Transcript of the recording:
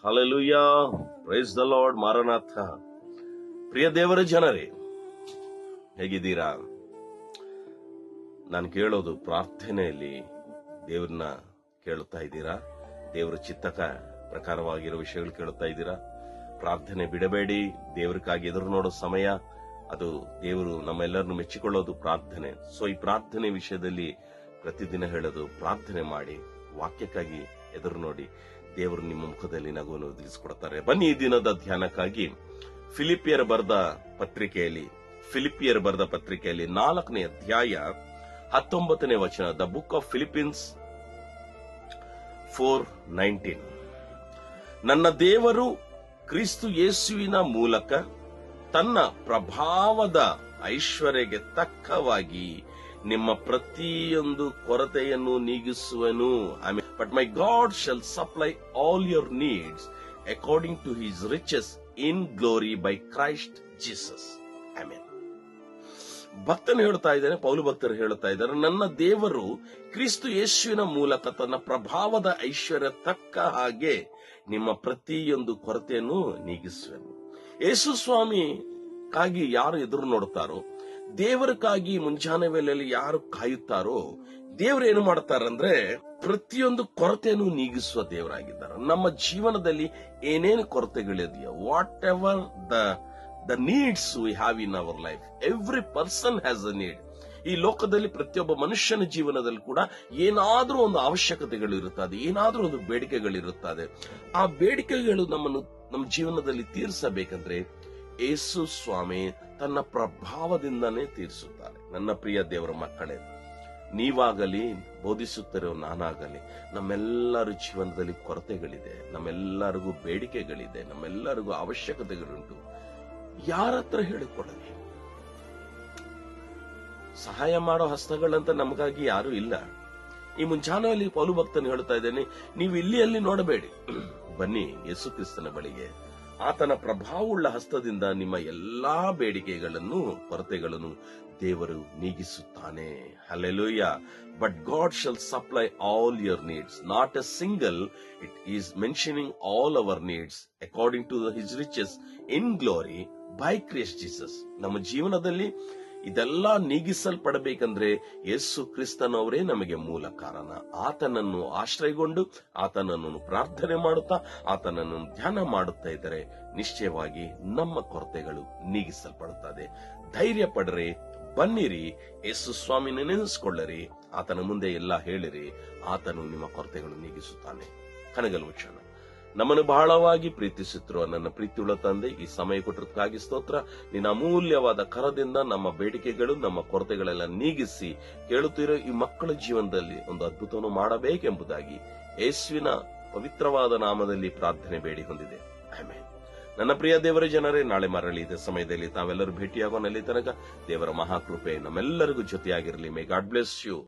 Hallelujah. Praise the Lord. Maranatha. ಪ್ರಿಯ ದೇವರ ಜನರೇ, ಹೇಗಿದ್ದೀರಾ? ನಾನು ಕೇಳೋದು ಪ್ರಾರ್ಥನೆಯಲ್ಲಿ ದೇವ್ರನ್ನ ಕೇಳುತ್ತಾ ಇದ್ದೀರಾ? ದೇವರ ಚಿತ್ತಕ ಪ್ರಕಾರವಾಗಿರೋ ವಿಷಯಗಳು ಕೇಳುತ್ತಾ ಇದ್ದೀರಾ? ಪ್ರಾರ್ಥನೆ ಬಿಡಬೇಡಿ. ದೇವರಿಗಾಗಿ ಎದುರು ನೋಡೋ ಸಮಯ ಅದು. ದೇವರು ನಮ್ಮೆಲ್ಲರನ್ನು ಮೆಚ್ಚಿಕೊಳ್ಳೋದು ಪ್ರಾರ್ಥನೆ. ಸೊ ಈ ಪ್ರಾರ್ಥನೆ ವಿಷಯದಲ್ಲಿ ಪ್ರತಿದಿನ ಹೇಳೋದು, ಪ್ರಾರ್ಥನೆ ಮಾಡಿ, ವಾಕ್ಯಕ್ಕಾಗಿ ಎದುರು ನೋಡಿ, ದೇವರು ನಿಮ್ಮ ಮುಖದಲ್ಲಿ ನಗುವನ್ನು ಒದಗಿಸಿಕೊಡ್ತಾರೆ. ಬನ್ನಿ, ಈ ದಿನದ ಧ್ಯಾನಕ್ಕಾಗಿ ಫಿಲಿಪಿಯರ್ ಬರೆದ ಪತ್ರಿಕೆಯಲ್ಲಿ 4ನೇ ಅಧ್ಯಾಯ 19ನೇ ವಚನ, ದ ಬುಕ್ ಆಫ್ ಫಿಲಿಪಿಯನ್ಸ್ 4:19. ನನ್ನ ದೇವರು ಕ್ರಿಸ್ತು ಯೇಸುವಿನ ಮೂಲಕ ತನ್ನ ಪ್ರಭಾವದ ಐಶ್ವರ್ಯಕ್ಕೆ ತಕ್ಕವಾಗಿ ನಿಮ್ಮ ಪ್ರತಿಯೊಂದು ಕೊರತೆಯನ್ನು ನೀಗಿಸುವನು. But my God shall supply all your needs according to his riches in glory by Christ Jesus. Amen. ಭಕ್ತನು ಹೇಳ್ತಾ ಇದ್ದಾನೆ, ಪೌಲು ಭಕ್ತರು ಹೇಳ್ತಾ ಇದ್ದಾರೆ, ನನ್ನ ದೇವರು ಕ್ರಿಸ್ತು ಯೇಸುವಿನ ಮೂಲಕ ತನ್ನ ಪ್ರಭಾವದ ಐಶ್ವರ್ಯ ತಕ್ಕ ಹಾಗೆ ನಿಮ್ಮ ಪ್ರತಿಯೊಂದು ಕೊರತೆಯನ್ನು ನೀಗಿಸುವನು. ಯೇಸು ಸ್ವಾಮಿಗಾಗಿ ಯಾರು ಎದುರು ನೋಡುತ್ತಾರೋ, ದೇವರಿಗಾಗಿ ಮುಂಜಾನೆ ವೇಳೆಯಲ್ಲಿ ಯಾರು ಕಾಯುತ್ತಾರೋ, ದೇವರು ಏನು ಮಾಡ್ತಾರಂದ್ರೆ ಪ್ರತಿಯೊಂದು ಕೊರತೆಯನ್ನು ನೀಗಿಸುವ ದೇವರಾಗಿದ್ದಾರೆ. ನಮ್ಮ ಜೀವನದಲ್ಲಿ ಏನೇನು ಕೊರತೆಗಳಿದೆಯೋ, whatever the needs we have in our life, every person has a need. ಈ ಲೋಕದಲ್ಲಿ ಪ್ರತಿಯೊಬ್ಬ ಮನುಷ್ಯನ ಜೀವನದಲ್ಲಿ ಕೂಡ ಏನಾದ್ರೂ ಒಂದು ಅವಶ್ಯಕತೆಗಳು ಇರುತ್ತದೆ, ಏನಾದ್ರೂ ಒಂದು ಬೇಡಿಕೆಗಳಿರುತ್ತದೆ. ಆ ಬೇಡಿಕೆಗಳು ನಮ್ಮ ಜೀವನದಲ್ಲಿ ತೀರಿಸಬೇಕಂದ್ರೆ ಯೇಸು ಸ್ವಾಮಿ ತನ್ನ ಪ್ರಭಾವದಿಂದನೇ ತೀರಿಸುತ್ತಾರೆ. ನನ್ನ ಪ್ರಿಯ ದೇವರ ಮಕ್ಕಳೇ, ನೀವಾಗಲಿ ಬೋಧಿಸುತ್ತಿರೋ ನಾನಾಗಲಿ, ನಮ್ಮೆಲ್ಲರ ಜೀವನದಲ್ಲಿ ಕೊರತೆಗಳಿದೆ, ನಮ್ಮೆಲ್ಲರಿಗೂ ಬೇಡಿಕೆಗಳಿದೆ, ನಮ್ಮೆಲ್ಲರಿಗೂ ಅವಶ್ಯಕತೆಗಳುಂಟು. ಯಾರ ಹತ್ರ ಹೇಳಿಕೊಡಲಿ? ಸಹಾಯ ಮಾಡೋ ಹಸ್ತಗಳಂತ ನಮಗಾಗಿ ಯಾರು ಇಲ್ಲ. ಈ ಮುಂಜಾನೆಯಲ್ಲಿ ಪೌಲು ಭಕ್ತನು ಹೇಳ್ತಾ ಇದ್ದೇನೆ, ನೀವು ಇಲ್ಲಿ ಅಲ್ಲಿ ನೋಡಬೇಡಿ, ಬನ್ನಿ ಯೇಸು ಕ್ರಿಸ್ತನ ಬಳಿಗೆ. ಆತನ ಪ್ರಭಾವವುಳ್ಳ ಹಸ್ತದಿಂದ ನಿಮ್ಮ ಎಲ್ಲಾ ಬೇಡಿಕೆಗಳನ್ನು, ಕೊರತೆಗಳನ್ನು ದೇವರು ನೀಗಿಸುತ್ತಾನೆ. Hallelujah. But God shall supply all your needs, not a single. It is mentioning all our needs according to his riches in glory by Christ Jesus. ನಮ್ಮ ಜೀವನದಲ್ಲಿ ಇದೆಲ್ಲ ನೀಗಿಸಲ್ಪಡಬೇಕಂದ್ರೆ ಯೇಸು ಕ್ರಿಸ್ತನವರೇ ನಮಗೆ ಮೂಲ ಕಾರಣ. ಆತನನ್ನು ಆಶ್ರಯಗೊಂಡು, ಆತನನ್ನು ಪ್ರಾರ್ಥನೆ ಮಾಡುತ್ತಾ, ಆತನನ್ನು ಧ್ಯಾನ ಮಾಡುತ್ತಾ ಇದ್ದರೆ ನಿಶ್ಚಯವಾಗಿ ನಮ್ಮ ಕೊರತೆಗಳು ನೀಗಿಸಲ್ಪಡುತ್ತದೆ. ಧೈರ್ಯ ಪಡ್ರಿ, ಬನ್ನಿರಿ, ಯೇಸು ಸ್ವಾಮಿನ ನೆನೆಸಿಕೊಳ್ಳಿರಿ, ಆತನ ಮುಂದೆ ಎಲ್ಲ ಹೇಳಿರಿ, ಆತನು ನಿಮ್ಮ ಕೊರತೆಗಳು ನೀಗಿಸುತ್ತಾನೆ. ಕನಗಲು ಮುಚ್ಚೋಣ. ನಮ್ಮನ್ನು ಬಹಳವಾಗಿ ಪ್ರೀತಿಸುತ್ತಿರುವ ನನ್ನ ಪ್ರೀತಿಯುಳ್ಳ ತಂದೆ, ಈ ಸಮಯ ಕೊಟ್ಟದಕ್ಕಾಗಿ ಸ್ತೋತ್ರ. ನಿನ್ನ ಅಮೂಲ್ಯವಾದ ಕರದಿಂದ ನಮ್ಮ ಬೇಡಿಕೆಗಳು, ನಮ್ಮ ಕೊರತೆಗಳೆಲ್ಲ ನೀಗಿಸಿ ಕೇಳುತ್ತಿರೋ ಈ ಮಕ್ಕಳ ಜೀವನದಲ್ಲಿ ಒಂದು ಅದ್ಭುತವನ್ನು ಮಾಡಬೇಕೆಂಬುದಾಗಿ ಯೇಸುವಿನ ಪವಿತ್ರವಾದ ನಾಮದಲ್ಲಿ ಪ್ರಾರ್ಥನೆ ಬೇಡಿ ಹೊಂದಿದೆ. ಆಮೆನ್. ನನ್ನ ಪ್ರಿಯ ದೇವರ ಜನರೇ, ನಾಳೆ ಮರಳಿ ಇದೇ ಸಮಯದಲ್ಲಿ ತಾವೆಲ್ಲರೂ ಭೇಟಿಯಾಗೋನಲ್ಲಿ ತನಕ ದೇವರ ಮಹಾಕೃಪೆ ನಮ್ಮೆಲ್ಲರಿಗೂ ಜೊತೆಯಾಗಿರಲಿ. May God bless you.